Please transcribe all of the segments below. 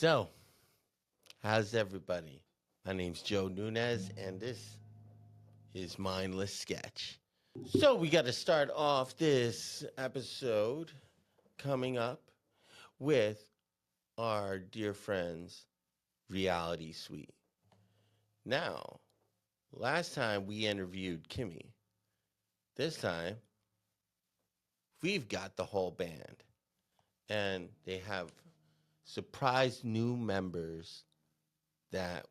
So, how's everybody? My name's Joe Nunez, and this is Mindless Sketch. So, we got to start off this episode coming up with our dear friends, RealitySuite. Now, last time we interviewed Kimmy. This time, we've got the whole band, and they have surprise new members that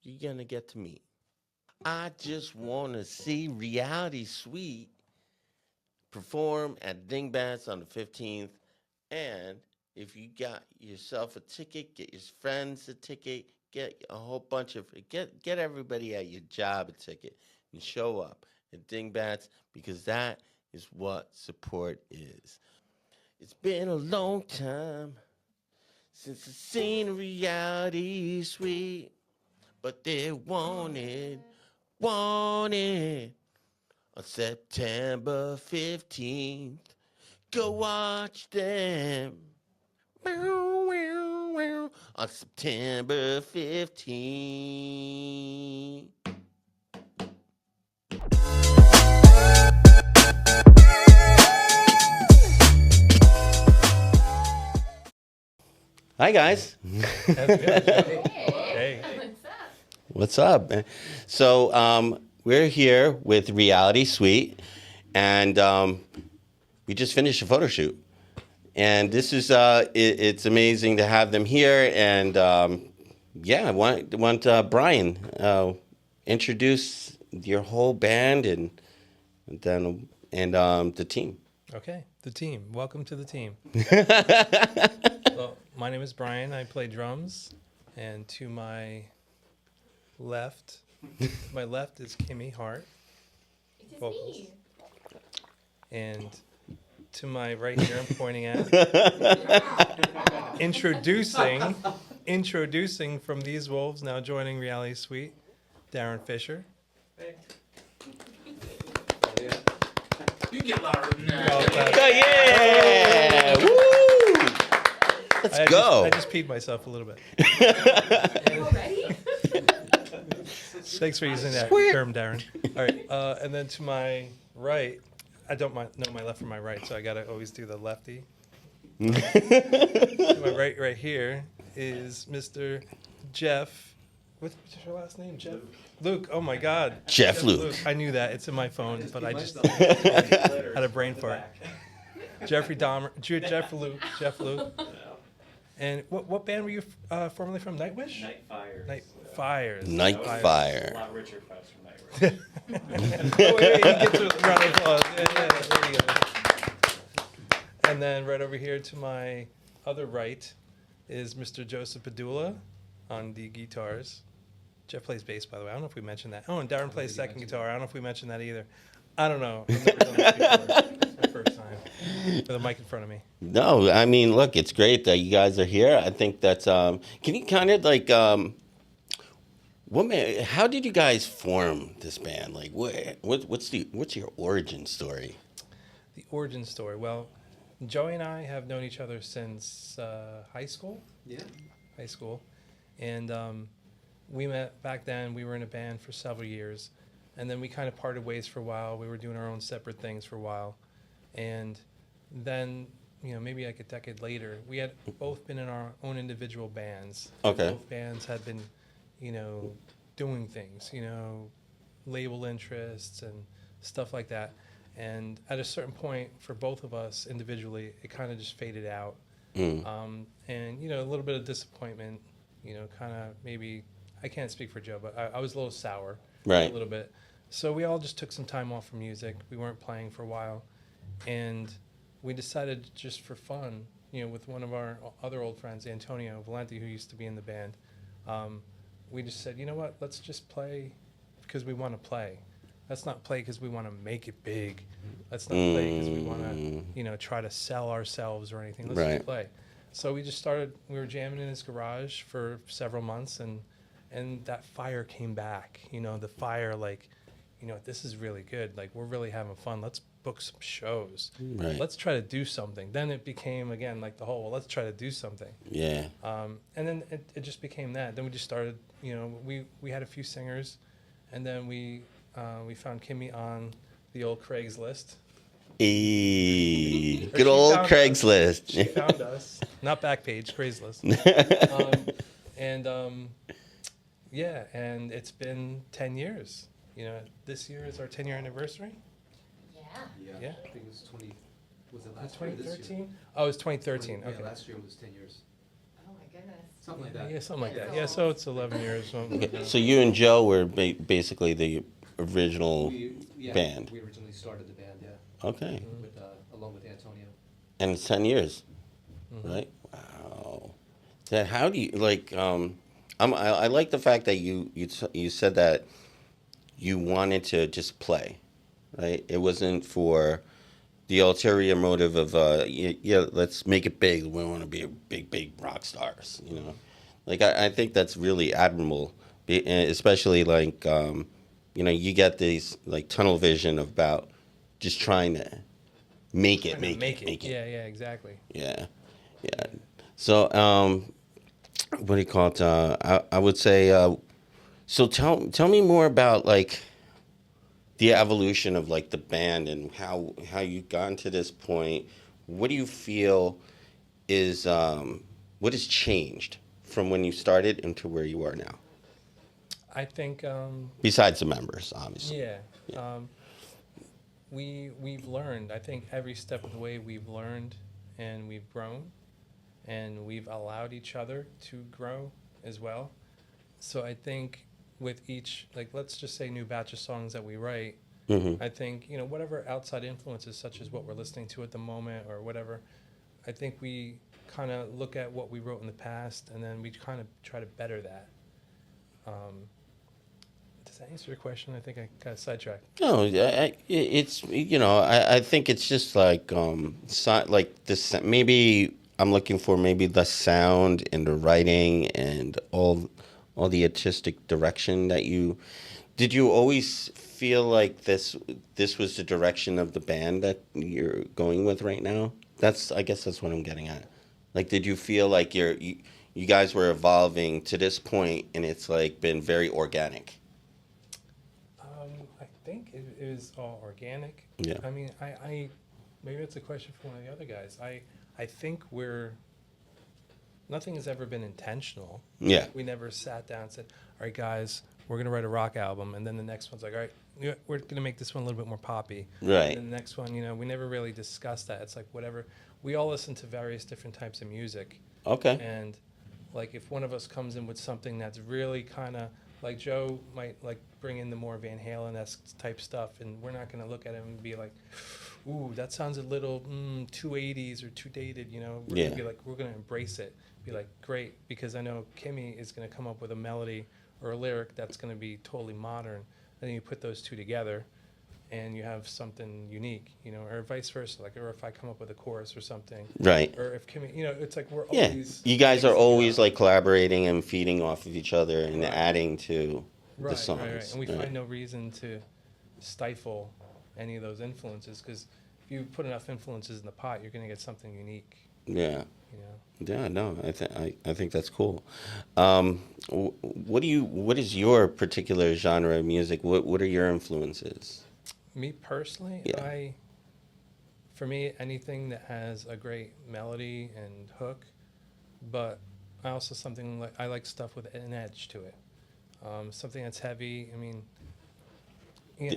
you're going to get to meet. I just want to see RealitySuite perform at Dingbats on the 15th. And if you got yourself a ticket, get your friends a ticket, get a whole bunch of, get everybody at your job a ticket and show up at Dingbats, because that is what support is. It's been a long time since I've seen a RealitySuite, but they wanted on September 15th. Go watch them on September 15th. Hi, guys. That's good. Hey. What's up? So we're here with RealitySuite, and we just finished a photo shoot. And this is it's amazing to have them here. And I want Brian introduce your whole band and the team. Okay, the team. Welcome to the team. Well, my name is Brian. I play drums, and to my left is Kimmy, Hart, vocals. And to my right here, I'm pointing at introducing from these wolves, now joining RealitySuite, Darren Fisher. Hey. You get louder than that. Oh, yeah! Woo! Let's go. I just peed myself a little bit. Already? Thanks for using that term, Darren. All right, and then to my right, I don't know my left from my right, so I gotta always do the lefty. To my right here is Mr. Jeff. What's your last name, Jeff? Luke. Oh my God. Jeff Luke. I knew that. It's in my phone, but I just had a brain fart. Jeffrey Dahmer. Jeff Luke. And what band were you formerly from? Nightwish? Night Fires. Night Fires. Night A Fire. lot richer folks from Night Oh, wait, you get to round of applause. Yeah, there you go. And then right over here to my other right is Mr. Joseph Padula on the guitars. Jeff plays bass, by the way. I don't know if we mentioned that. Oh, and Darren plays second guitar. I don't know if we mentioned that either. I don't know. I've never done this before. It's my first time with a mic in front of me. No, I mean, look, it's great that you guys are here. I think that's, can you kind of like, how did you guys form this band? Like, what's your origin story? The origin story. Well, Joey and I have known each other since high school. Yeah. High school. And we met back then. We were in a band for several years. And then we kind of parted ways for a while. We were doing our own separate things for a while. And then, maybe like a decade later, we had both been in our own individual bands. Okay. Both bands had been, doing things, label interests and stuff like that. And at a certain point, for both of us individually, it kind of just faded out. And, a little bit of disappointment, kind of maybe, I can't speak for Joe, but I was a little sour. Right. A little bit. So we all just took some time off from music. We weren't playing for a while. And we decided just for fun, with one of our other old friends, Antonio Valenti, who used to be in the band, we just said, you know what, let's just play because we want to play. Let's not play because we want to make it big. Let's not play because we want to, try to sell ourselves or anything. Let's just play. So we just started, we were jamming in his garage for several months, and that fire came back, the fire, like, this is really good. Like, we're really having fun. Let's book some shows. Right. Let's try to do something. Then it became again like the whole, well, let's try to do something. Yeah. And then it just became that. Then we just started, we had a few singers, and then we found Kimmy on the old Craigslist. Good She old found Craigslist. She found us, not Backpage, Craigslist. Yeah, and it's been 10 years. This year is our 10-year anniversary. Yeah. Yeah. I think it was 20. Was it last year? Or this year? 2013? Oh, it was 2013. Yeah, Okay. last year was 10 years. Oh my goodness. Something like that. Yeah, something like that. Yeah. Yeah, so it's 11 years. Okay, so you and Joe were basically the original Yeah, band. we originally started the band, yeah, Okay. with along with Antonio. And it's 10 years, Mhm. right? Wow. Then how do you like? I like the fact that you said that you wanted to just play, right? It wasn't for the ulterior motive of yeah, let's make it big. We want to be big rock stars, Like I think that's really admirable, especially like you get these like tunnel vision about just trying to make it. Yeah, exactly. Yeah. So, what do you call it? I would say. So tell me more about like the evolution of like the band and how you've gotten to this point. What do you feel is what has changed from when you started into where you are now? I think. Besides the members, obviously. Yeah. We've learned. I think every step of the way we've learned and we've grown, and we've allowed each other to grow as well. So I think with each, like, let's just say new batch of songs that we write, Mm-hmm. I think, whatever outside influences, such as what we're listening to at the moment or whatever, I think we kind of look at what we wrote in the past and then we kind of try to better that. Does that answer your question? I think I got sidetracked. No, it's I think it's just like like this. Maybe I'm looking for maybe the sound and the writing and all the artistic direction that you. Did you always feel like this was the direction of the band that you're going with right now? I guess that's what I'm getting at. Like, did you feel like you guys were evolving to this point and it's like been very organic? I think it is all organic. Yeah. I mean, I maybe it's a question for one of the other guys. I think nothing has ever been intentional. Yeah. We never sat down and said, all right, guys, we're going to write a rock album. And then the next one's like, all right, we're going to make this one a little bit more poppy. Right. And then the next one, we never really discussed that. It's like whatever. We all listen to various different types of music. Okay. And like if one of us comes in with something that's really kind of like Joe might like bring in the more Van Halen-esque type stuff, and we're not going to look at him and be like, ooh, that sounds a little too 80s or too dated, We're going to be like, we're going to embrace it. Be like, great, because I know Kimmy is going to come up with a melody or a lyric that's going to be totally modern. And then you put those two together and you have something unique, or vice versa. Like, or if I come up with a chorus or something. Right. Or if Kimmy, it's like we're Yeah, always. you guys are mixing it always up. like collaborating and feeding off of each other and Right. adding to the Right, songs. right. And we Right. find no reason to stifle any of those influences, because if you put enough influences in the pot, you're going to get something unique. Yeah, You know. yeah, no, I think that's cool. What is your particular genre of music? What are your influences? Me personally, Yeah. for me, anything that has a great melody and hook, but I also I like stuff with an edge to it. Something that's heavy. I mean,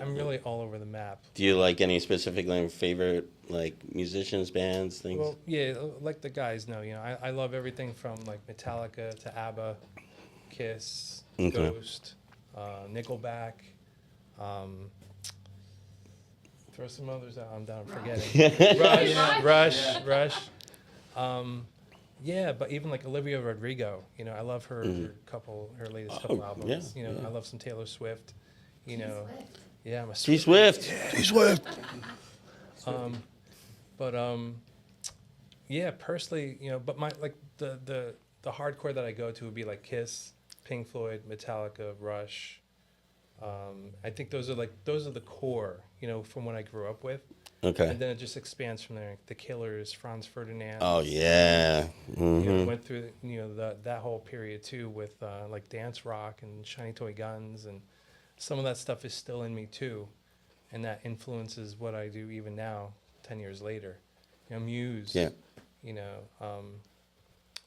I'm really all over the map. Do you like any specific favorite like musicians, bands, things? Well, yeah, like the guys know, I love everything from like Metallica to ABBA, Kiss, Okay. Ghost, Nickelback. Throw some others out. I'm down forgetting. Rush. Yeah, but even like Olivia Rodrigo, I love her her latest couple albums. yeah, yeah. I love some Taylor Swift. Swift. Yeah, I'm a T Swift. But yeah, personally, but my like the hardcore that I go to would be like Kiss, Pink Floyd, Metallica, Rush. I think those are the core, from what I grew up with. Okay. And then it just expands from there. The Killers, Franz Ferdinand. Oh yeah. You know, Hmm. went through that whole period too with like dance rock and Shiny Toy Guns, and some of that stuff is still in me too, and that influences what I do even now, 10 years later. You know, Muse. Yeah. You know,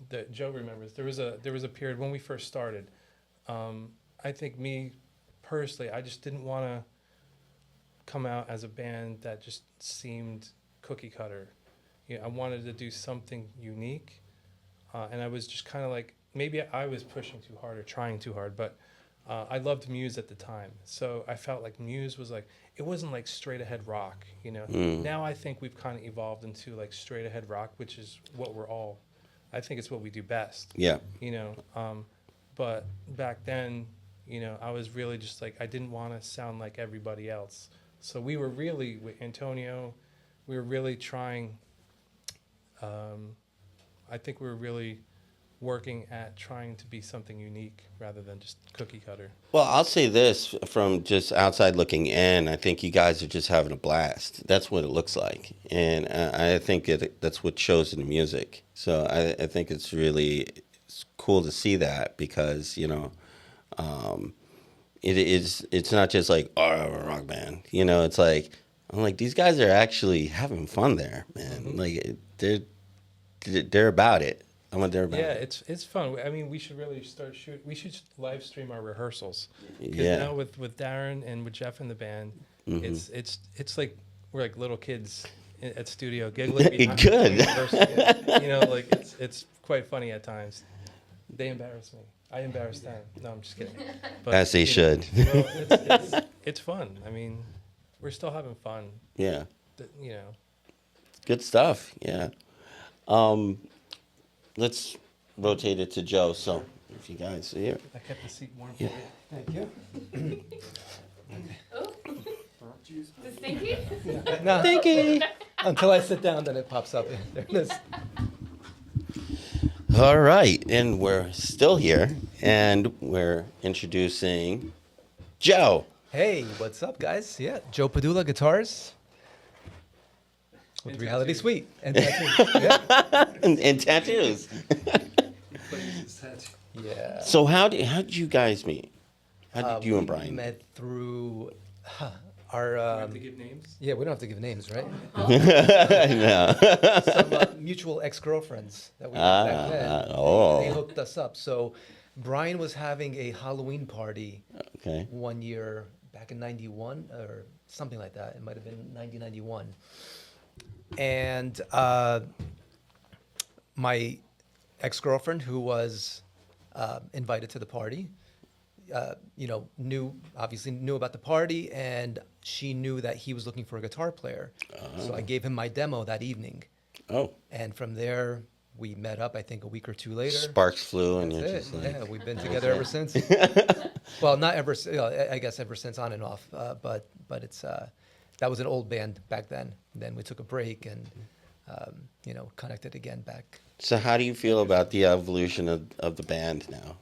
that Joe remembers. There was a period when we first started. I think me personally, I just didn't want to come out as a band that just seemed cookie cutter. You know, I wanted to do something unique, and I was just kind of like, maybe I was pushing too hard or trying too hard, but I loved Muse at the time, so I felt like Muse was like, it wasn't like straight ahead rock, you know. Now I think we've kind of evolved into like straight ahead rock, which is what we're all, I think it's what we do best. Yeah. You know, but back then, you know, I was really just like, I didn't want to sound like everybody else. So we were really, with Antonio, we were really trying, I think we were really working at trying to be something unique rather than just cookie cutter. Well, I'll say this from just outside looking in. I think you guys are just having a blast. That's what it looks like. And I think that's what shows in the music. So I think it's really cool to see that because, you know, it's not just like, oh, we're a rock band. You know, it's like, I'm like, these guys are actually having fun there, man. Mm-hmm. Like, they're about it. I want they're about Yeah, it. it's fun. I mean, we should really start we should live stream our rehearsals. Because Yeah. now with Darren and with Jeff in the band, Mm-hmm. it's like we're like little kids at studio giggling. behind- Good. You know, like it's quite funny at times. They embarrass me. I embarrass them. No, I'm just kidding. But, As they you know, should. you know, it's fun. I mean, we're still having fun. Yeah. You know. Good stuff. Yeah. Let's rotate it to Joe. So if you guys are here. I kept the seat warm for you. Thank you. Oh, is it stinky? No, thinking. Until I sit down, then it pops up. There it is. All right, and we're still here, and we're introducing Joe. Hey, what's up, guys? Yeah, Joe Padula guitars with And Reality tattoos. Suite and tattoos. Yeah. and tattoos. Yeah. So how did you guys meet? How did you and We Brian? met through our. We have to give names. Yeah, we don't have to give names, right? No. Some mutual ex-girlfriends that we met back then. Oh. They hooked us up. So Brian was having a Halloween party Okay. one year back in 91 or something like that. It might have been 1991. And my ex-girlfriend, who was invited to the party, you know, obviously knew about the party, and she knew that he was looking for a guitar player. So I gave him my demo that evening. Oh. And from there, we met up, I think, a week or two later. Sparks flew, and That's you're it. just like, Yeah, we've been together ever since. Well, not ever. I guess ever since, on and off. But it's that was an old band back then. Then we took a break and you know, connected again back. So how do you feel about the evolution of the band now?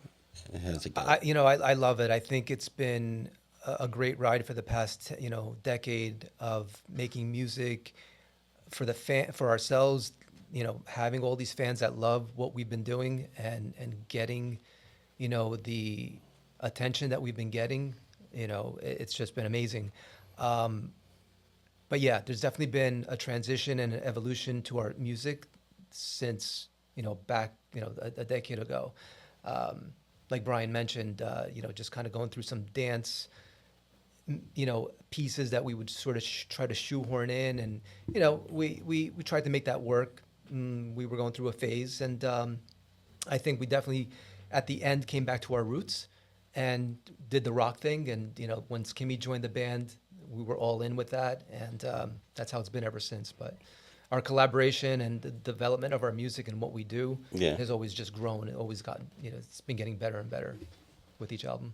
How's it going? You know, I love it. I think it's been a great ride for the past, you know, decade of making music for for ourselves. You know, having all these fans that love what we've been doing and getting, you know, the attention that we've been getting. You know, it's just been amazing. But yeah, there's definitely been a transition and an evolution to our music since, you know, back, you know, a decade ago. Like Brian mentioned, you know, just kind of going through some dance, you know, pieces that we would sort of try to shoehorn in, and you know, we tried to make that work. We were going through a phase, and I think we definitely, at the end, came back to our roots and did the rock thing. And you know, once Kimmy joined the band, we were all in with that, and that's how it's been ever since. But our collaboration and the development of our music and what we do has always just grown. It always gotten, you know, it's been getting better and better with each album.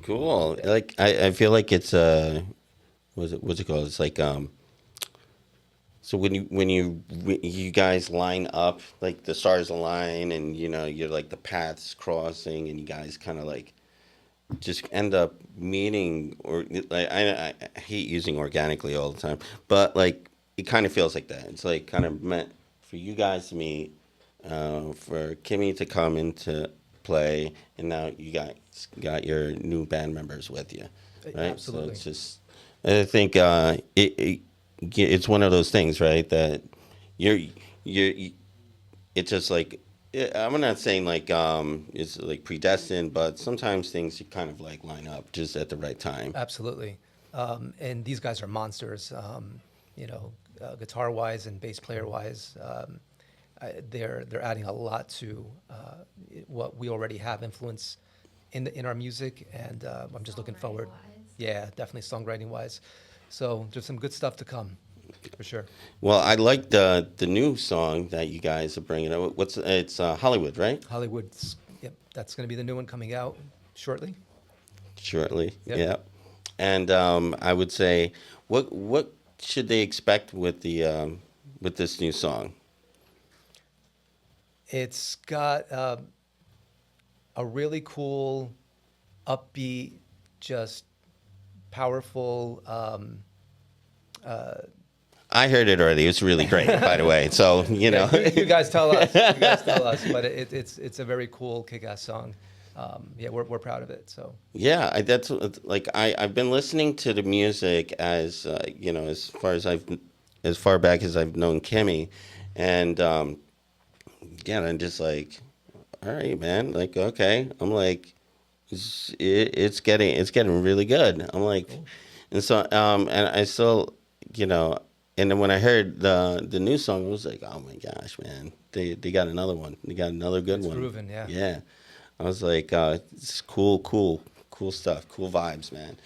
Cool. Like I feel like it's what's it called? It's like so when you guys line up, like the stars align, and you know, you're like the paths crossing, and you guys kind of like just end up meeting, or like I hate using organically all the time, but like it kind of feels like that. It's like kind of meant for you guys to meet, for Kimmy to come into play, and now you got your new band members with you, right? Absolutely. So it's just, I think it's one of those things, right? That you're it's just like I'm not saying like it's like predestined, but sometimes things kind of like line up just at the right time. Absolutely. And these guys are monsters, guitar wise and bass player wise. They're adding a lot to what we already have influence in our music, and I'm just looking forward. Songwriting-wise. Yeah, definitely songwriting wise. So there's some good stuff to come, for sure. Well, I like the new song that you guys are bringing up. It's Hollywood, right? Hollywood's, yep, that's going to be the new one coming out shortly. Shortly, Yep. yeah. And I would say, what should they expect with with this new song? It's got a really cool, upbeat, just powerful. I heard it already. It's really great, by the way. So you know, You guys tell us. You guys tell us. But it's a very cool, kick-ass song. Yeah, we're proud of it. So yeah, that's like I've been listening to the music as as far back as I've known Kimmy, and yeah, I'm just like, all right, man. Like, okay, I'm like, it's getting really good. I'm like, and so and I still, and then when I heard the new song, I was like, oh my gosh, man, they got another one. They got another good It's one. grooving, yeah. Yeah. I was like, it's cool stuff, cool vibes, man.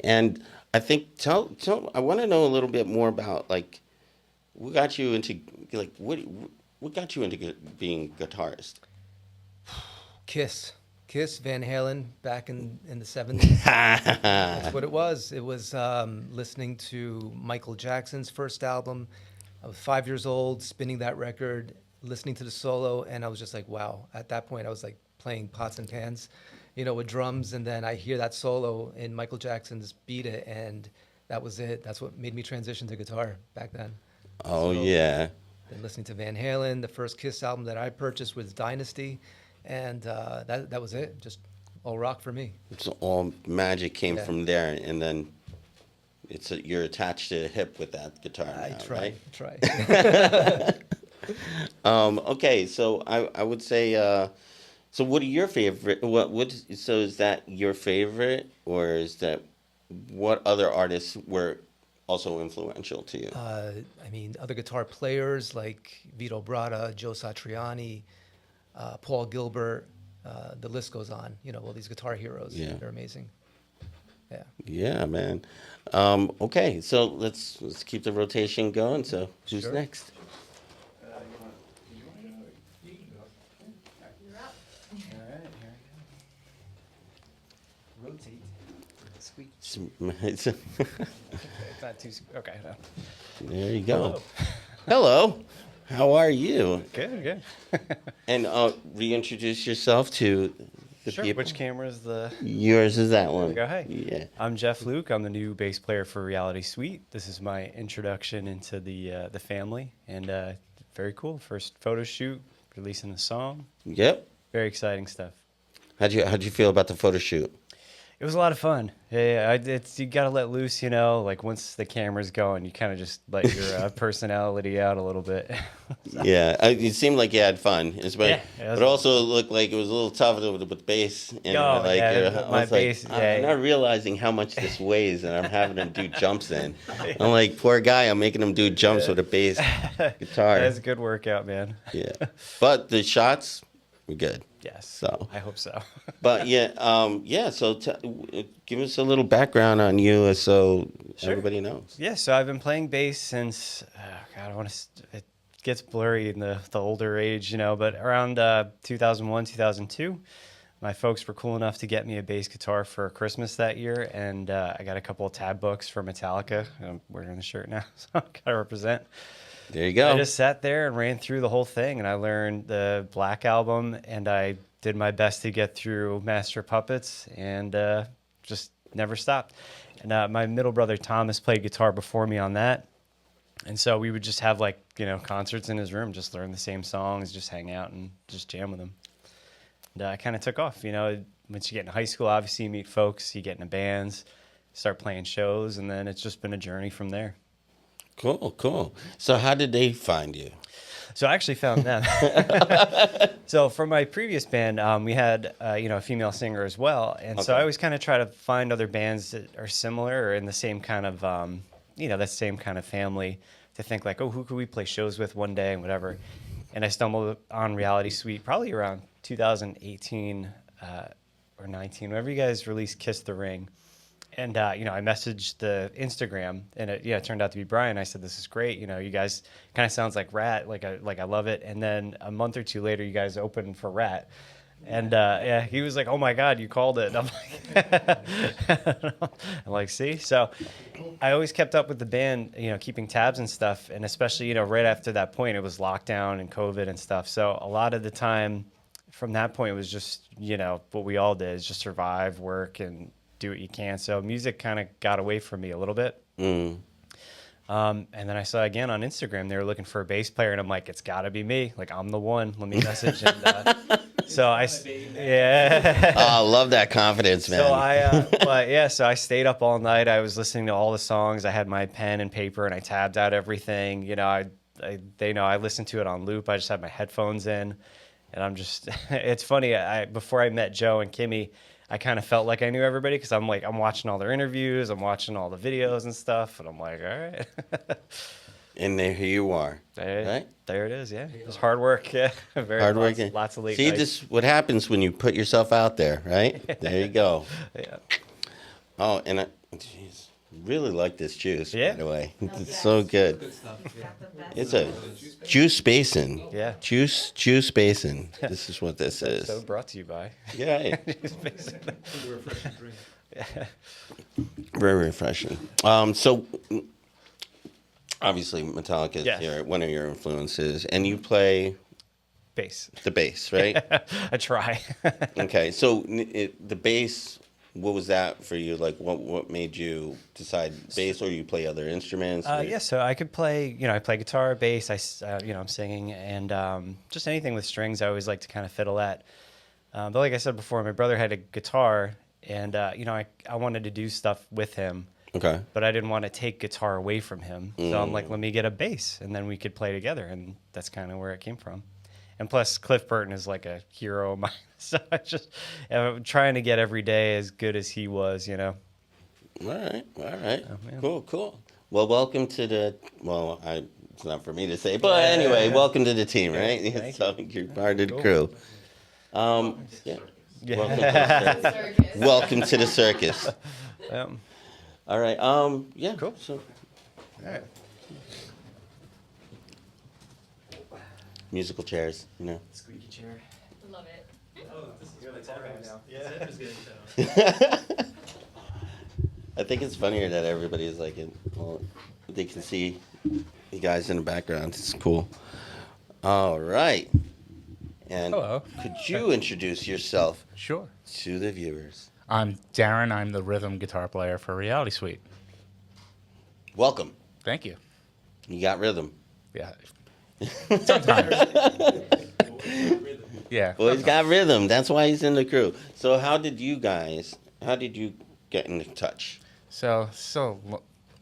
And I think I want to know a little bit more about like what got you into being a guitarist? Kiss, Van Halen, back in the 70s. That's what it was. It was listening to Michael Jackson's first album. I was 5 years old, spinning that record, listening to the solo, and I was just like, wow. At that point, I was like playing pots and pans, with drums, and then I hear that solo in Michael Jackson's Beat It, and that was it. That's what made me transition to guitar back then. Oh So, yeah. Then listening to Van Halen, the first Kiss album that I purchased was Dynasty, and that was it. Just all rock for me. It's all magic came Yeah. from there, and then you're attached to the hip with that guitar I now, try. right? Okay, so I would say, so what are your favorite? So is that your favorite, or is that what other artists were also influential to you? I mean, other guitar players like Vito Bratta, Joe Satriani, Paul Gilbert, the list goes on. All these guitar heroes. Yeah. They're amazing. Yeah. Yeah, man. Okay, so let's keep the rotation going. So who's Sure. next? You're up. All right, here we go. Rotate. Squeak. It's- It's not too. Okay. No. There you go. Hello. How are you? Good. Good. And reintroduce yourself to the Sure. people. Which camera is the? Yours is that one. we go. Hey. Yeah. I'm Jeff Luke. I'm the new bass player for RealitySuite. This is my introduction into the family, and very cool. First photo shoot, releasing the song. Yep. Very exciting stuff. How'd you feel about the photo shoot? It was a lot of fun. Yeah, you gotta let loose, like once the camera's going, you kind of just let your personality out a little bit. Yeah, it seemed like you had fun, especially, Yeah, it was- but also it looked like it was a little tough with bass. And Oh, like, yeah, I my was like, bass, I'm yeah. not realizing how much this weighs, and I'm having him do jumps in. I'm like, poor guy, I'm making him do jumps with a bass guitar. That's a good workout, man. Yeah, but the shots were good. Yes. So. I hope so. But yeah. So give us a little background on you, so Sure. everybody knows. Yeah, so I've been playing bass since God, it gets blurry in the older age, but around 2001, 2002, my folks were cool enough to get me a bass guitar for Christmas that year, and I got a couple of tab books for Metallica. I'm wearing the shirt now, so I gotta represent. There you go. I just sat there and ran through the whole thing, and I learned the Black Album, and I did my best to get through Master Puppets, and just never stopped. And my middle brother Thomas played guitar before me on that, And so we would just have like, concerts in his room, just learn the same songs, just hang out and just jam with him. And I kind of took off, once you get in high school, obviously you meet folks, you get into bands, start playing shows, and then it's just been a journey from there. Cool. So how did they find you? So I actually found them. So from my previous band, we had, a female singer as well. And so I always kind of try to find other bands that are similar or in the same kind of, that same kind of family to think like, oh, who could we play shows with one day and whatever. And I stumbled on RealitySuite probably around 2018 or 19, whenever you guys released Kiss the Ring. And, I messaged the Instagram, and it turned out to be Brian. I said, this is great. You guys kind of sounds like Rat. Like I love it. And then a month or two later, you guys opened for Rat. And, he was like, oh, my God, you called it. And I'm like, see? So I always kept up with the band, keeping tabs and stuff. And especially, right after that point, it was lockdown and COVID and stuff. So a lot of the time from that point, it was just, what we all did is just survive, work, and do what you can. So music kind of got away from me a little bit. And then I saw again on Instagram, they were looking for a bass player, and I'm like, it's got to be me. Like, I'm the one. Let me message. And so I love that confidence, man. So I stayed up all night. I was listening to all the songs. I had my pen and paper, and I tabbed out everything. They know I listened to it on loop. I just had my headphones in, and I'm just. It's funny. Before I met Joe and Kimmy, I kind of felt like I knew everybody because I'm watching all their interviews, I'm watching all the videos and stuff, and I'm like, all right. And here you are, right? There it is, yeah. It's hard work, yeah. Very hard work. Lots of late See, nights. this is what happens when you put yourself out there, right? There you go. Yeah. Oh, and I really like this juice, Yeah. by the way. It's so good. It's a juice basin. Yeah. Juice basin. This is what this is. So brought to you by. Yeah. Refreshing drink. Yeah. Very refreshing. So obviously Metallica is Yes. one of your influences, and you play Bass. the bass, right? I try. Okay, so the bass. What was that for you? Like, what made you decide bass, or you play other instruments? Yeah, so I could play, I play guitar, bass, I'm singing, and just anything with strings I always like to kind of fiddle at. But like I said before, my brother had a guitar, and, I wanted to do stuff with him. Okay. But I didn't want to take guitar away from him. So I'm like, let me get a bass, and then we could play together, and that's kind of where it came from. And plus, Cliff Burton is like a hero of mine. So I'm trying to get every day as good as he was, All right. Oh, yeah. Cool. Well, welcome to the. Well, it's not for me to say, but anyway, welcome to the team, right? Thank So you're part of the Cool. crew. Yeah. Yeah. Welcome to the circus. All right. Yeah. Cool. So, All right. musical chairs, Squeaky chair. Love it. Oh, this is really hard right now. Yeah. Zed is getting down. I think it's funnier that everybody is like, they can see you guys in the background. It's cool. All right. And Hello. could you introduce yourself Sure. to the viewers? I'm Darren. I'm the rhythm guitar player for RealitySuite. Welcome. Thank you. You got rhythm. Yeah. Sometimes. Yeah. Well, he's got rhythm. That's why he's in the crew. So how did you get in touch? So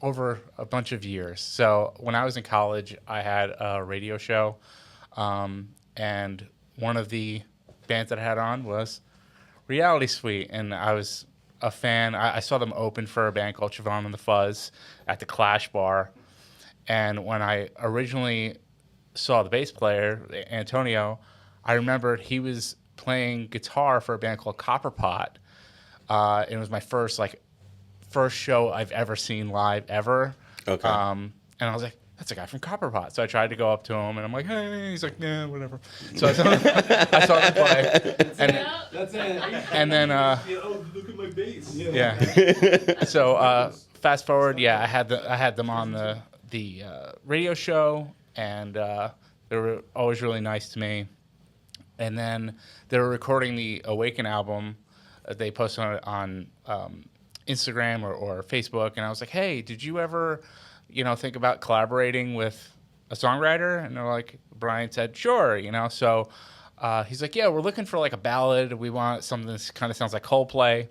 over a bunch of years. So when I was in college, I had a radio show, and one of the bands that I had on was RealitySuite, and I was a fan. I saw them open for a band called Siobhan and the Fuzz at the Clash Bar, and when I originally saw the bass player, Antonio, I remembered he was playing guitar for a band called Copperpot. It was my first show I've ever seen live ever. Okay. And I was like, that's a guy from Copperpot. So I tried to go up to him, and I'm like, hey. He's like, nah, whatever. So I saw him play. That's it. And then, Oh, look at my bass. yeah. So fast forward, I had them on the radio show, and they were always really nice to me. And then they were recording the Awaken album. They posted on Instagram or Facebook, and I was like, hey, did you ever, think about collaborating with a songwriter? And they're like, Brian said, sure, So he's like, yeah, we're looking for like a ballad. We want something that kind of sounds like Coldplay.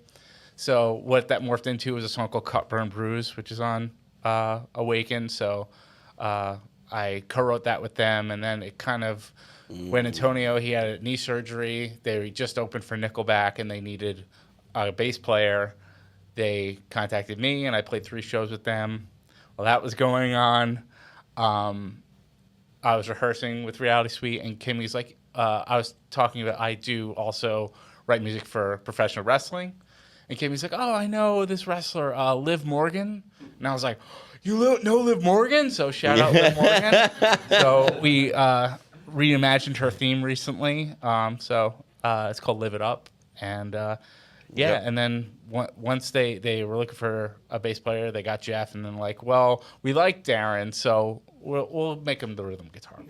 So what that morphed into was a song called Cut, Burn, Bruise, which is on Awaken. So I co-wrote that with them. And then it kind of, when Antonio, he had a knee surgery, they just opened for Nickelback and they needed a bass player. They contacted me and I played 3 shows with them. While that was going on, I was rehearsing with RealitySuite, and Kimmy's like, I was talking about I do also write music for professional wrestling. And Kimmy's like, oh, I know this wrestler, Liv Morgan. And I was like, you know Liv Morgan? So shout out Liv Morgan. So we reimagined her theme recently. It's called Live It Up. And and then once they were looking for a bass player, they got Jeff, and then like, well, we like Darren, so we'll make him the rhythm guitar.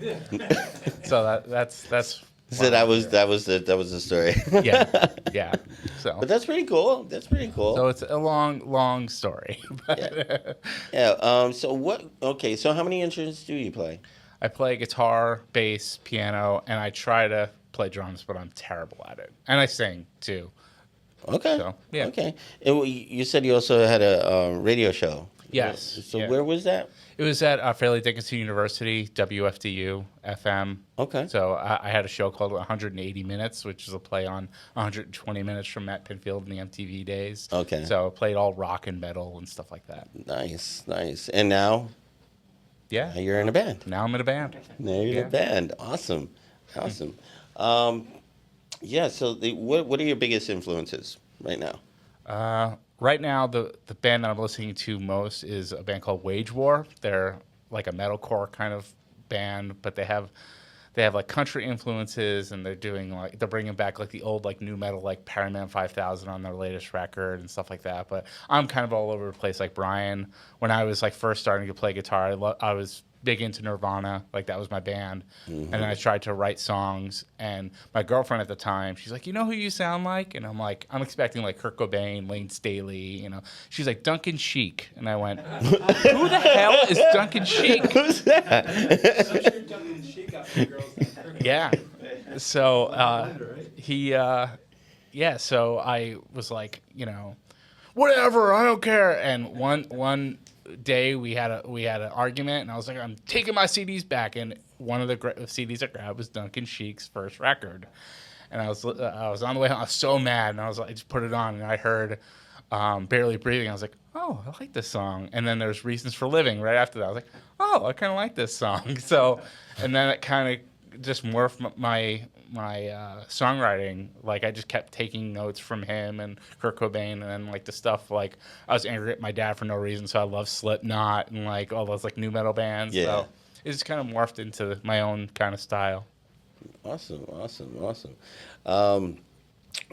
So that's. So that was the story. Yeah. So, but that's pretty cool. So it's a long story. Yeah. So what? Okay. So how many instruments do you play? I play guitar, bass, piano, and I try to play drums, but I'm terrible at it. And I sing too. Okay. So, yeah. Okay. And you said you also had a radio show. Yes. So yeah. where was that? It was at Fairleigh Dickinson University, WFDU FM. Okay. So I had a show called 180 Minutes, which is a play on 120 Minutes from Matt Pinfield in the MTV days. Okay. So I played all rock and metal and stuff like that. Nice. And now? Yeah. Now you're in a band. Now I'm in a band. Now you're in a band. Awesome. Yeah. So what are your biggest influences right now? Right now, the band that I'm listening to most is a band called Wage War. They're like a metalcore kind of band, but they have like country influences, and they're bringing back like the old like new metal like Paraman 5000 on their latest record and stuff like that. But I'm kind of all over the place like Brian. When I was like first starting to play guitar, I was big into Nirvana, like that was my band. And then I tried to write songs, and my girlfriend at the time, she's like, you know who you sound like? And I'm like, I'm expecting like Kurt Cobain, Lane Staley, She's like, Duncan Sheik. And I went, who the hell is Duncan Sheik? Who's that? Yeah. So so I was like, whatever, I don't care. And one day we had an argument, and I was like, I'm taking my CDs back, and one of the CDs I grabbed was Duncan Sheik's first record, and I was on the way home. I was so mad, and I just put it on, and I heard Barely Breathing. I was like, oh, I like this song. And then there's Reasons for Living right after that. I was like, oh, I kind of like this song. So, and then it kind of just morphed my songwriting. Like I just kept taking notes from him and Kurt Cobain, and then like the stuff like I was angry at my dad for no reason, so I love Slipknot and like all those like new metal bands. Yeah. So it just kind of morphed into my own kind of style. Awesome. What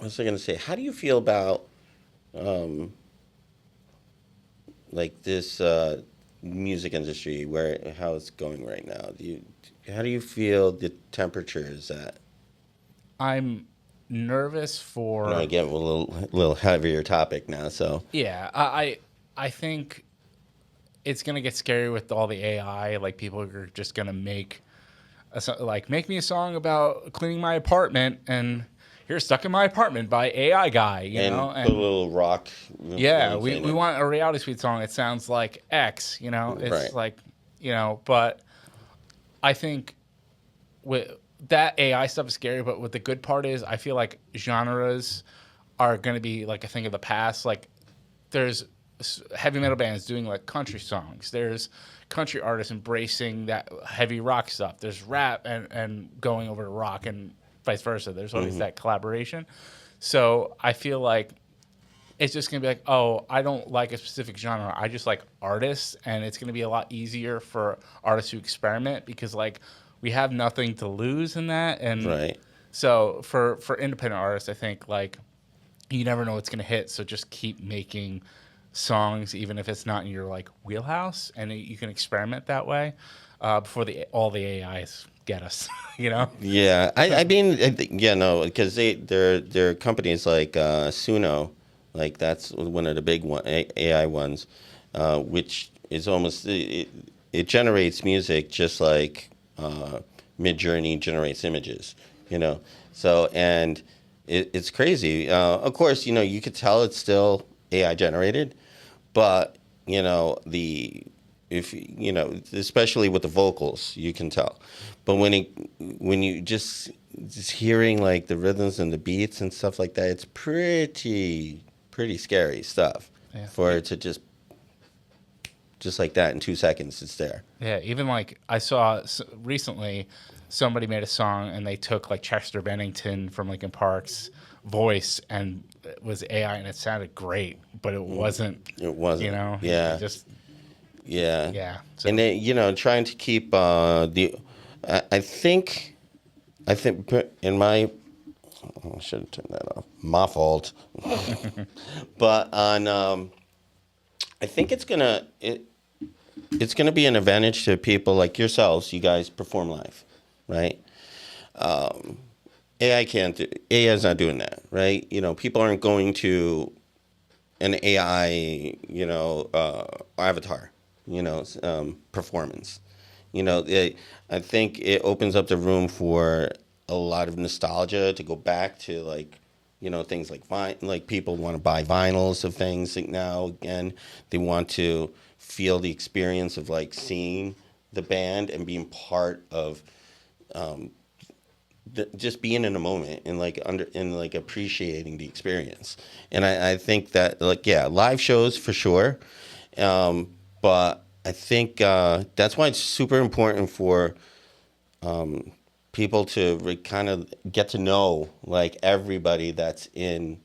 was I going to say? How do you feel about like this music industry, how it's going right now? How do you feel the temperature is at? I'm nervous for. Again, a little heavier topic now. So yeah, I think it's gonna get scary with all the AI. Like people are just gonna make me a song about cleaning my apartment, and you're stuck in my apartment by AI guy, and put a little rock. Yeah, we want a RealitySuite song that sounds like X. It's right. like but I think with that AI stuff is scary, but what the good part is, I feel like genres are going to be like a thing of the past. Like there's heavy metal bands doing like country songs. There's country artists embracing that heavy rock stuff. There's rap and going over to rock and vice versa. There's always that collaboration. So I feel like it's just going to be like, oh, I don't like a specific genre. I just like artists, and it's going to be a lot easier for artists to experiment because like we have nothing to lose in that. And right. So for independent artists, I think like you never know what's going to hit. So just keep making songs, even if it's not in your like wheelhouse, and you can experiment that way before all the AIs get us, Yeah, I mean, because they're companies like Suno, like that's one of the big AI ones, which is almost it generates music just like Midjourney generates images, you know. So and it's crazy. Of course, you know, you could tell it's still AI generated, but you know if you know, especially with the vocals, you can tell. But when you just hearing like the rhythms and the beats and stuff like that, it's pretty scary stuff. Yeah. For it to just like that in 2 seconds, it's there. Yeah, even like I saw recently, somebody made a song and they took like Chester Bennington from Linkin Park's voice and it was AI and it sounded great, but it wasn't. It wasn't. You know. Yeah. Yeah. So, And they, you know, trying to keep I think in my, I should have turned that off. My fault. But on, I think it's gonna be an advantage to people like yourselves. You guys perform live, right? AI is not doing that, right? You know, people aren't going to an AI, you know, avatar, you know, performance. You know, I think it opens up the room for a lot of nostalgia to go back to, like, you know, things like people want to buy vinyls of things like now again. They want to feel the experience of like seeing the band and being part of just being in a moment and like appreciating the experience. And I think that, like, yeah, live shows for sure, but I think that's why it's super important for people to kind of get to know like everybody that's in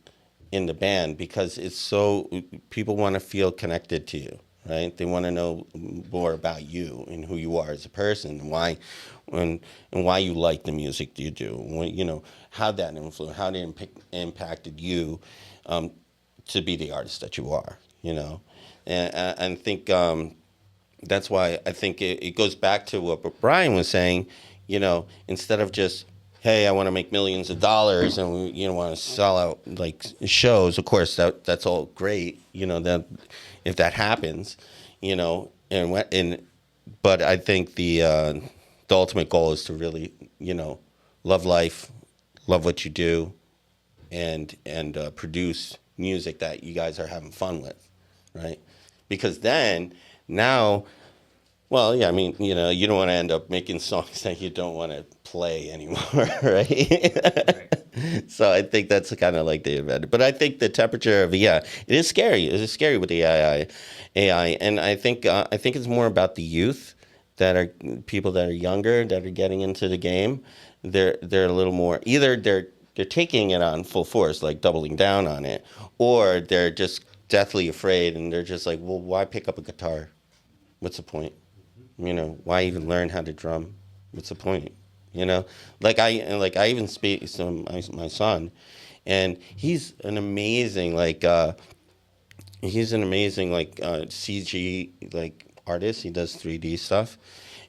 the band, because it's so, people want to feel connected to you, right? They want to know more about you and who you are as a person, and why you like the music that you do. You know, how that influenced, how it impacted you to be the artist that you are. You know, and I think that's why I think it goes back to what Brian was saying. You know, instead of just, hey, I want to make millions of dollars and we, you know, want to sell out like shows. Of course, that's all great. You know, that if that happens, you know, but I think the ultimate goal is to really, you know, love life, love what you do, and produce music that you guys are having fun with, right? Because then now. Well, yeah, I mean, you know, you don't want to end up making songs that you don't want to play anymore, right? So I think that's kind of like the advantage. But I think the temperature of, yeah, it is scary. It is scary with the AI, and I think it's more about the youth that are people that are younger that are getting into the game. They're a little more, either they're taking it on full force, like doubling down on it, or they're just deathly afraid and they're just like, well, why pick up a guitar? What's the point? You know, why even learn how to drum? What's the point? You know, like I even speak to my son, and he's an amazing CG like artist. He does 3D stuff,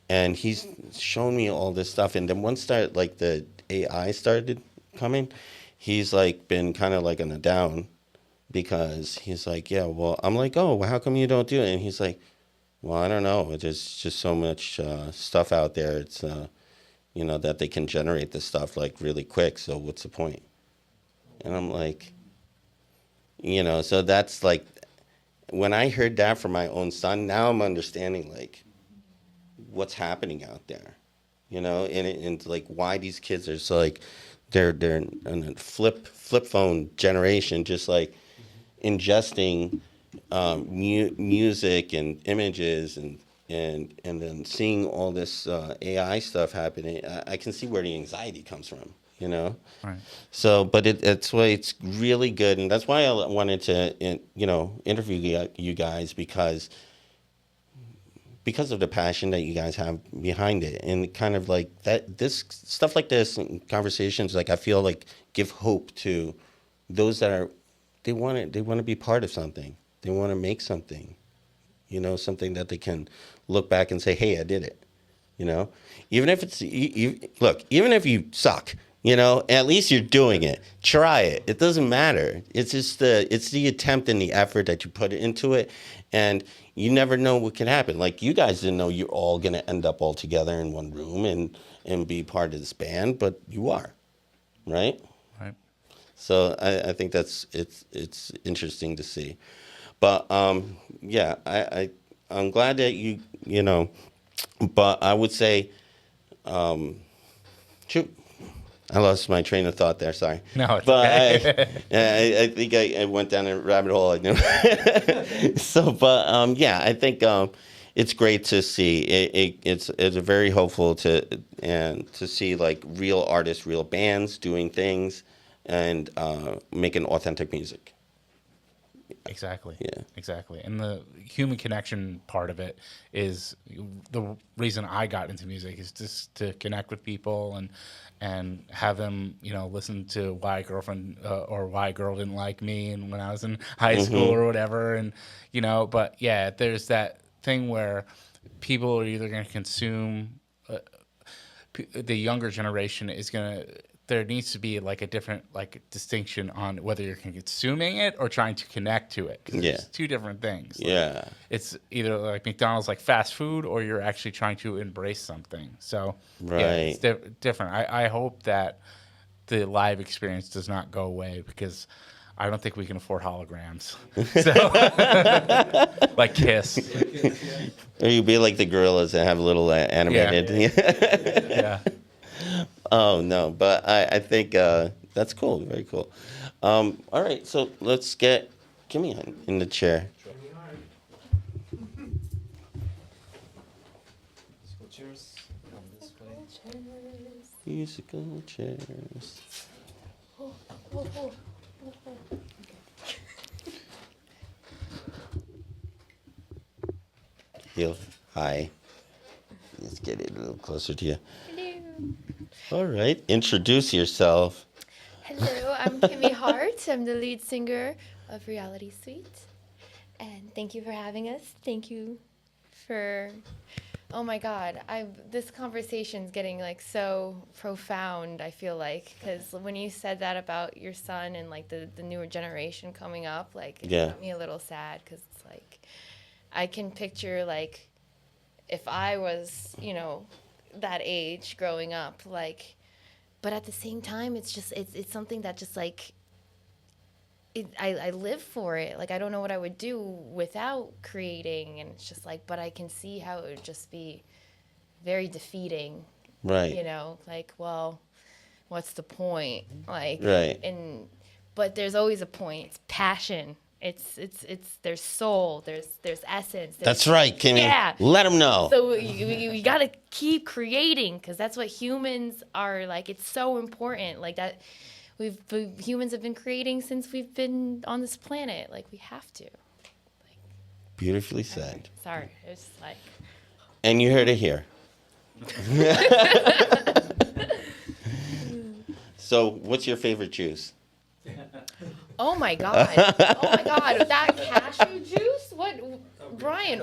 and he's shown me all this stuff. And then once the AI started coming, he's like been kind of like on a down, because he's like, yeah, well, I'm like, oh, well, how come you don't do it? And he's like, well, I don't know. There's just so much stuff out there. It's, you know, that they can generate this stuff like really quick. So what's the point? And I'm like, you know, so that's like, when I heard that from my own son, now I'm understanding like what's happening out there, you know, and like why these kids are so like, they're in a flip phone generation, just like ingesting music and images and then seeing all this AI stuff happening. I can see where the anxiety comes from, you know. Right. So, but it's why it's really good, and that's why I wanted to, you know, interview you guys, because of the passion that you guys have behind it, and kind of like that, this stuff like this and conversations, like I feel like give hope to those that are, they want to be part of something. They want to make something, you know, something that they can look back and say, hey, I did it, you know? Even if it's, look, even if you suck, You know, at least you're doing it. Try it. It doesn't matter. It's just the attempt and the effort that you put into it, and you never know what can happen. Like, you guys didn't know you're all gonna end up all together in one room and be part of this band, but you are, right? Right. So I think it's interesting to see, but yeah, I'm glad that you know, but I would say, shoot. I lost my train of thought there. Sorry. No, it's but okay. I think I went down a rabbit hole. I knew. So, but yeah, I think it's great to see. It's very hopeful to see like real artists, real bands doing things, and making authentic music. Exactly. Yeah. Exactly. And the human connection part of it is the reason I got into music, is just to connect with people and have them, you know, listen to why girlfriend or why a girl didn't like me and when I was in high school or whatever. And, you know, but yeah, there's that thing where people are either going to consume the younger generation is going to, there needs to be like a different like distinction on whether you're consuming it or trying to connect to it. 'Cause Yeah. It's two different things. Like, Yeah. it's either like McDonald's like fast food, or you're actually trying to embrace something. So yeah, it's different. I hope that the live experience does not go away, because I don't think we can afford holograms. So like Kiss. Or you be like the gorillas that have little animated. Yeah. Oh no, but I think that's cool. Very cool. All right, so let's get Kimmy in the chair. Musical chairs. Heel. Hi. Let's get it a little closer to you. All right, introduce yourself. Hello, I'm Kimmy Hart. I'm the lead singer of RealitySuite. And thank you for having us. Thank you for, oh my God, this conversation's getting like so profound, I feel like, because when you said that about your son and like the newer generation coming up, like it got me a little sad, because it's like, I can picture like if I was, you know, that age growing up, like, but at the same time, it's just, it's something that just like, I live for it. Like, I don't know what I would do without creating. And it's just like, but I can see how it would just be very defeating. Right. You know, like, well, what's the point? Like, right. But there's always a point. It's passion. It's there's soul, there's essence. That's right, Kimmy. Yeah. Let them know. So you got to keep creating, because that's what humans are like. It's so important. Like that, humans have been creating since we've been on this planet. Like, we have to. Like, beautifully said. Sorry, it's like. And you heard it here. So, what's your favorite juice? Oh my God. Oh my God. That cashew juice? What? Brian,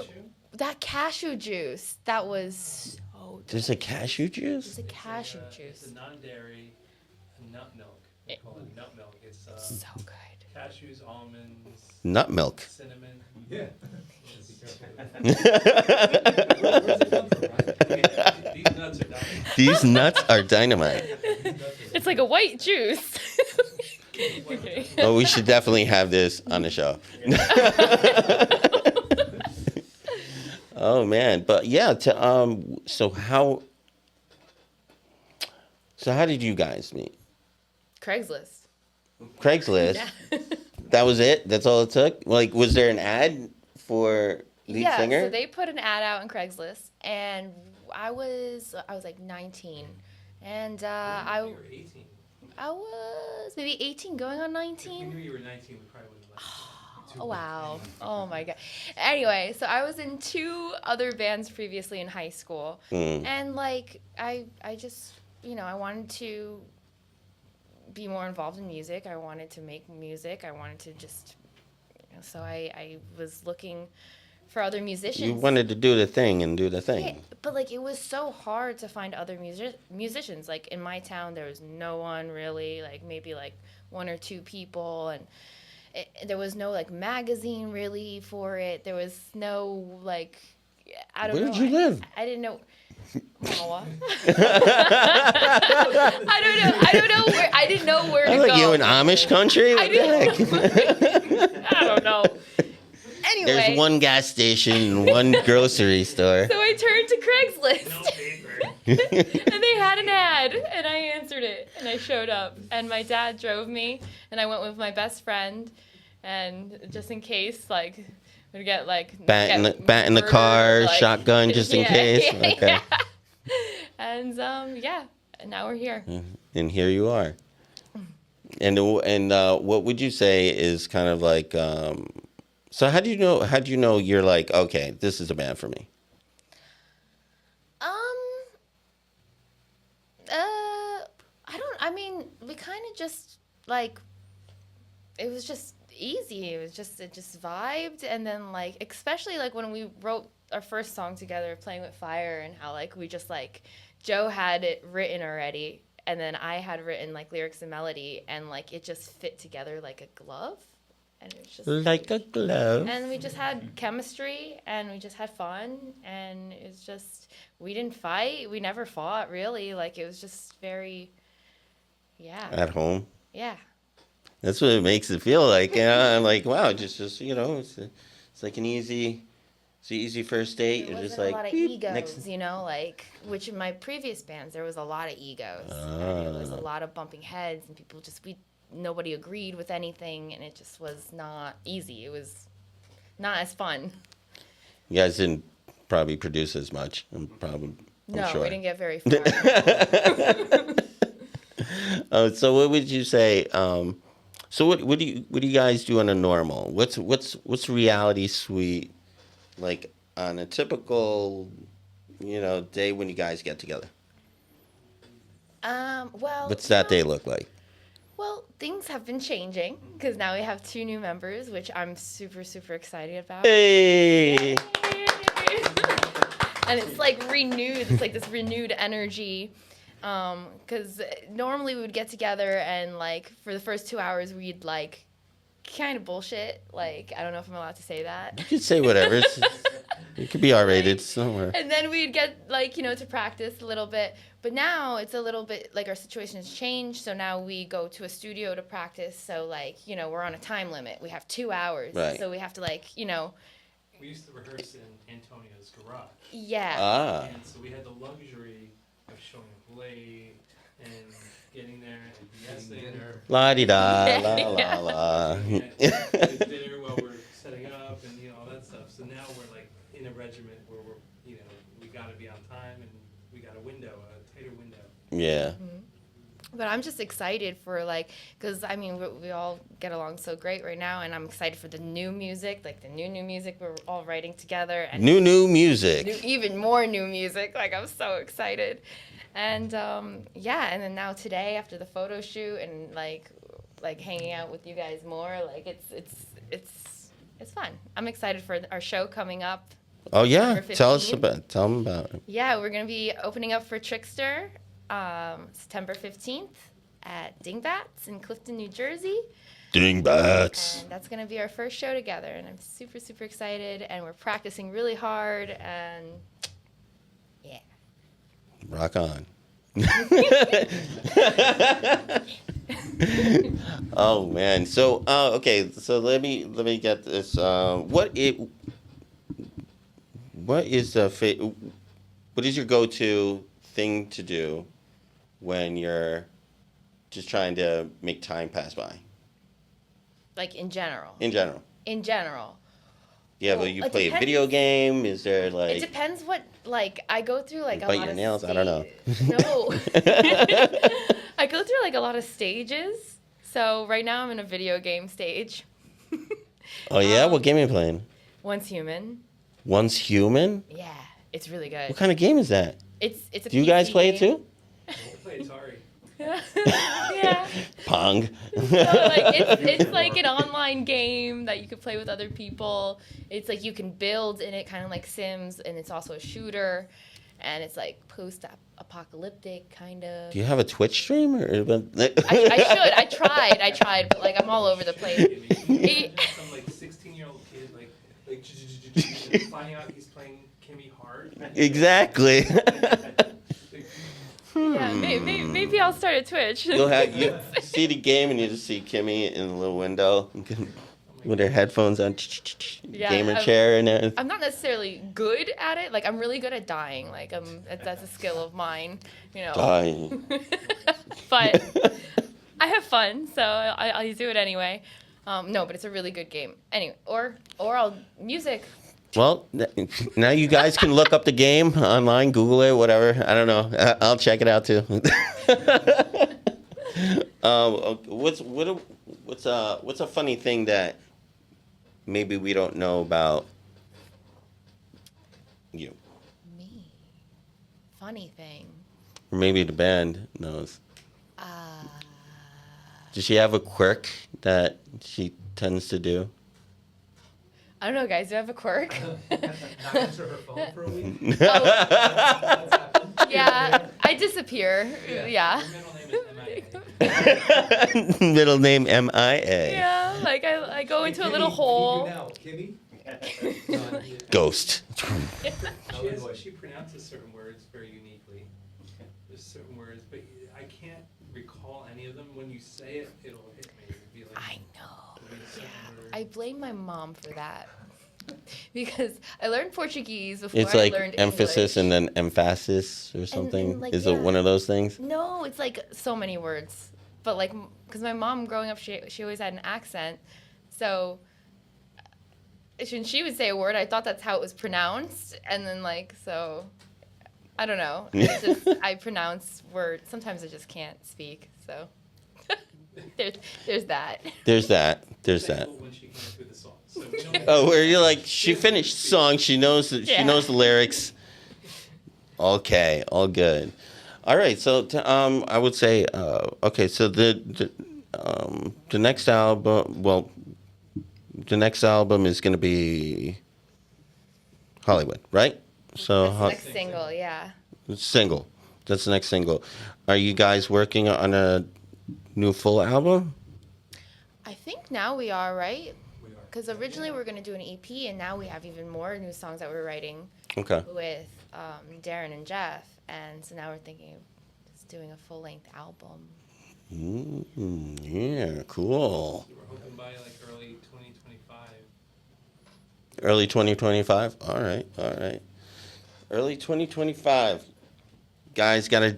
that cashew juice, that was so There's a cashew juice? It's a cashew It's juice. a non-dairy nut milk. We call it nut milk. It's So good. cashews, almonds, Nut milk. cinnamon. Yeah. These nuts are dynamite. These nuts are dynamite. It's like a white juice. Okay. Oh, we should definitely have this on the show. Oh man, but yeah. So how did you guys meet? Craigslist. Craigslist. Yeah. That was it. That's all it took. Like, was there an ad for lead singer? So they put an ad out on Craigslist, and I was like 19, and You were 18. I was maybe 18 going on If we 19. knew you were 19, we probably would have left. Oh, wow. Oh my God. Anyway, so I was in 2 other bands previously in high school. And like, I just, you know, I wanted to be more involved in music. I wanted to make music. I wanted to just, you know, so I was looking for other musicians. You wanted to do the thing and do the thing. Yeah, but like it was so hard to find other musicians. Like in my town, there was no one really. Like maybe like one or two people, and there was no like magazine really for it. There was no like I don't know. Where did you live? I didn't know. Wawa. I don't know where. I didn't know where to I like go. you in Amish country. I What the heck? didn't know. I don't know. Anyway, There's one gas station and one grocery store. so I turned to Craigslist. And they had an ad, and I answered it, and I showed up, and my dad drove me, and I went with my best friend, and just in case, like, we'd get like Bat in the murdered, car, like- shotgun, just in case. Yeah, Okay. yeah. And yeah, and now we're here. And here you are. And what would you say is kind of like? So how do you know? How do you know you're like, okay, this is a band for me? I mean, we kind of just like, it was just easy. It just vibed. And then like, especially like when we wrote our first song together, Playing with Fire, and how like we just like, Joe had it written already, and then I had written like lyrics and melody, and like it just fit together like a glove. And it was just Like a glove. and we just had chemistry, and we just had fun, and it's just, we didn't fight. We never fought, really. Like, it was just very, yeah. At home. Yeah. That's what it makes it feel like. I'm like, wow, just you know, it's like an easy first date. There You're just wasn't like a lot of beep, egos, next. you know, like, which in my previous bands, there was a lot of egos. And it was a lot of bumping heads, and people just, nobody agreed with anything, and it just was not easy. It was not as fun. You guys didn't probably produce as much. I'm No, sure. we didn't get very far. So what would you say? So what do you guys do on a normal? What's RealitySuite like on a typical, day when you guys get together? Well, What's that day look like? Well, things have been changing because now we have 2 new members, which I'm super, super excited about. Hey. And it's like renewed. It's like this renewed energy. Because normally we would get together and like for the first 2 hours we'd like kind of bullshit. Like, I don't know if I'm allowed to say that. You could say whatever. It could be R-rated somewhere. And then we'd get like, to practice a little bit. But now it's a little bit like our situation has changed. So now we go to a studio to practice. So like, we're on a time limit. We have 2 hours. Right. So we have to like, We used to rehearse in Antonio's garage. yeah. Ah. And so we had the luxury of showing up late and getting there and BSing or La-di-da, Yeah. la, la, la. dinner while we're setting up and all that stuff. So now we're like in a regiment where we're we got to be on time and we got a tighter window. Yeah. But I'm just excited for like, because I mean, we all get along so great right now, and I'm excited for the new music, like the new music we're all writing together, and New music. even more new music. Like, I'm so excited, and yeah, and then now today after the photo shoot and like hanging out with you guys more, like it's fun. I'm excited for our show coming up. Oh yeah. September Tell 15th. them about it. Yeah, we're gonna be opening up for Trickster. September 15th at Dingbats in Clifton, New Jersey. Dingbats. And that's going to be our first show together. And I'm super, super excited. And we're practicing really hard. And yeah. Rock on. Oh man. So okay. So let me get this. What is your go-to thing to do when you're just trying to make time pass by? Like in general. In general. In general. Yeah, Well, but you it play a depends. video game? Is there It like depends what, like, I go through like a bite lot your of nails? I don't know. No. I go through like a lot of stages. So right now I'm in a video game stage. Oh yeah? What game are you playing? Once Human. Once Human? Yeah, it's really good. What kind of game is that? It's a Do you guys PC play it game. too? We'll play Atari. Yeah. Pong. So, like it's like an online game that you could play with other people. It's like you can build in it, kind of like Sims, and it's also a shooter, and it's like post-apocalyptic kind of. Do you have a Twitch stream? Or... I should. I tried, but like I'm all over the place. Some like 16-year-old kid like finding out he's playing Kimmy Hart. Exactly. Yeah, maybe I'll start a Twitch. You'll have you see the game and you just see Kimmy in a little window with her headphones on, gamer chair and everything. I'm not necessarily good at it. Like I'm really good at dying. Like that's a skill of mine, you know. Dying. But I have fun, so I'll do it anyway. No, but it's a really good game. Anyway, or I'll music. Well, now you guys can look up the game online, Google it, whatever. I don't know. I'll check it out too. What's a funny thing that maybe we don't know about you? Me. Funny thing. Or maybe the band knows. Does she have a quirk that she tends to do? I don't know, guys. Do I have a quirk? Not answer her phone for a week. Yeah, I disappear. Yeah. Middle name M-I-A. Yeah, like I go into a little hole. Kimmy? Ghost. She pronounces certain words very uniquely. There's certain words, but I can't recall any of them. When you say it, it'll hit me. It'll be like, I know. Yeah, I blame my mom for that. Because I learned Portuguese before It's I like learned emphasis English. and then emphasis or something. like, Is yeah. it one of those things? No, it's like so many words. But like, because my mom growing up, she always had an accent. So when she would say a word, I thought that's how it was pronounced. And then like, so I don't know. It's just, I pronounce words. Sometimes I just can't speak. So there's that. There's that. when she came through the song. So we don't Oh, where you're like, she finished song, she knows she Yeah. knows the lyrics. Okay, all good. All right, so I would say okay, so the next album, the next album is going to be Hollywood, right? So Next single, yeah. single. That's the next single. Are you guys working on a new full album? I think now we are, right? Because originally we were going to do an EP, and now we have even more new songs that we're writing Okay. with Darren and Jeff. And so now we're thinking of just doing a full-length album. Yeah, cool. We're hoping by like early 2025. Early 2025? All right. Early 2025. Guys, got to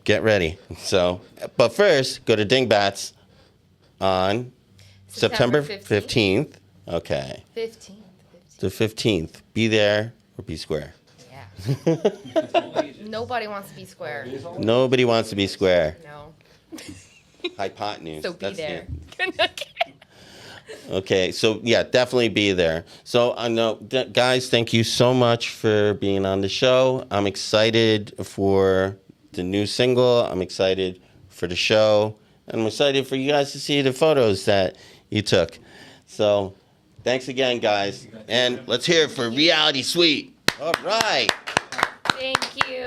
get ready. So, but first, go to Dingbats on September 15th. Okay. 15th. The 15th. Be there or be square. Yeah. Nobody wants to be square. Nobody wants to be square. No. Hypotenuse. So be That's there. it. Okay, so yeah, definitely be there. So I know, guys, thank you so much for being on the show. I'm excited for the new single. I'm excited for the show. And I'm excited for you guys to see the photos that you took. So thanks again, guys. And let's hear it for RealitySuite. All right. Thank you.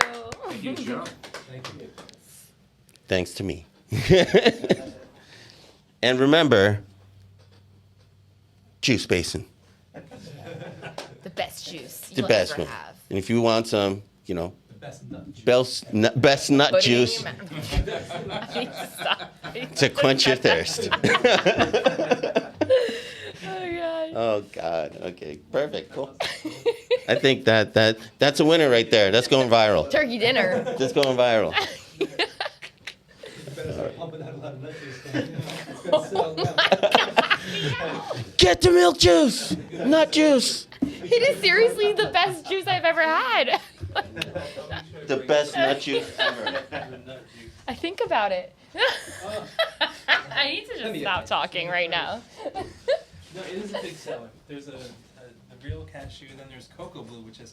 Thanks to me. And remember, juice basin. The best juice The you'll best ever one. have. And if you want some, you know, Best nut. best nut Put it in juice your mouth. I need to stop. to quench your thirst. Oh, God. Oh, God. Okay, perfect. Cool. I think that's a winner right there. That's going viral. Turkey dinner. That's going viral. Get the milk juice, nut juice. It is seriously the best juice I've ever had. The best nut juice ever. I think about it. I need to just stop talking right now. No, it is a big seller. There's a real cashew, then there's cocoa blue, which is